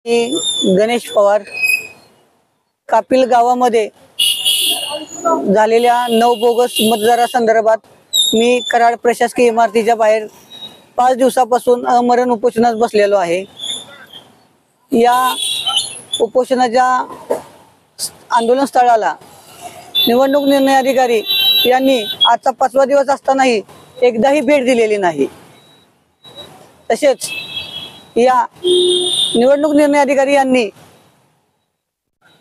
मी गणेश पवार कापिल गावामध्ये झालेल्या 9 बोगस मतदारासंदर्भात मी कराड प्रशासकीय इमारतीच्या बाहेर 5 दिवसापासून अमरण उपोषणास बसलेलो आहे। या उपोषणाच्या आंदोलन स्थळाला निवडणूक निर्णय अधिकारी यांनी आजचा 5वा दिवस असतानाही एकदाही भेट दिलेली नाही। तसेच या निवडणूक निर्णय अधिकारी यांनी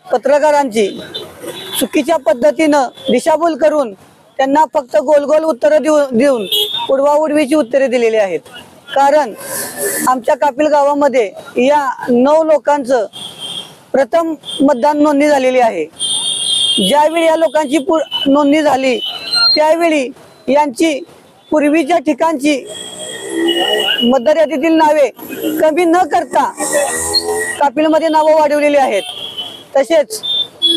पत्रकारांची चुकीच्या पद्धतीने दिशाभूल करून त्यांना फक्त गोल गोल उत्तर देऊन उडवाउडवीची उत्तरे दिलेली आहेत। कारण आमच्या कापिल गावामध्ये या 9 लोकांचं प्रथम मतदान नोंदणी झालेली आहे। ज्यावेळी या लोकांची नोंदणी झाली त्यावेळी यांची पूर्वीच्या ठिकाणची मतदार यादीतील नावे कमी न करता कापिलमध्ये नावे वाढवलेली आहेत। तसेच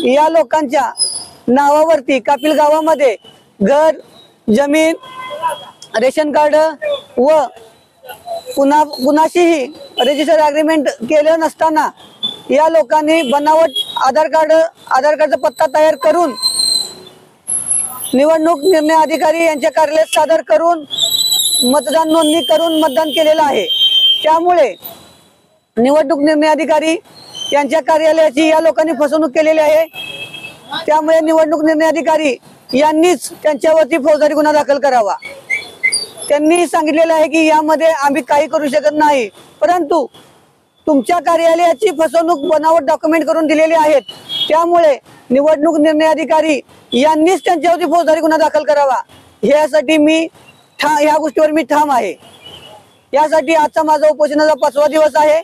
या लोकांच्या नावावरती कापिल गावामध्ये घर, जमीन, रेशन कार्ड व कुणाशीही रजिस्टर अग्रीमेंट केलं नसताना या लोकांनी बनावट आधार कार्डचा पत्ता तयार करून निवडणूक निर्णय अधिकारी यांच्या कार्यालयात सादर करून मतदान नोंदणी करून मतदान केलेलं आहे। त्यामुळे निवडणूक निर्णय अधिकारी यांच्या कार्यालयाची या लोकांनी फसवणूक केलेली आहे। त्यामुळे निवडणूक निर्णय अधिकारी यांनीच त्यांच्यावरती फौजदारी गुन्हा दाखल करावा। त्यांनी सांगितलेलं आहे की यामध्ये आम्ही काही करू शकत नाही, परंतु तुमच्या कार्यालयाची फसवणूक बनावट डॉक्युमेंट करून दिलेली आहेत। त्यामुळे निवडणूक निर्णय अधिकारी यांनीच त्यांच्यावरती फौजदारी गुन्हा दाखल करावा। यासाठी मी या गोष्टीवर मी ठाम आहे। यासाठी आजचा माझा उपोषणाचा 5वा दिवस आहे।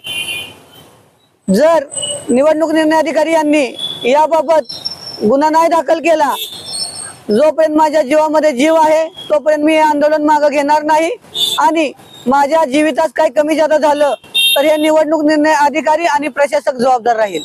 जर निवडणूक निर्णय अधिकारी यांनी याबाबत गुन्हा नाही दाखल केला, जोपर्यंत माझ्या जीवामध्ये जीव आहे तोपर्यंत मी हे आंदोलन मागे घेणार नाही। आणि माझ्या जीवितात काही कमी जादा झालं तर हे निवडणूक निर्णय अधिकारी आणि प्रशासक जबाबदार राहील।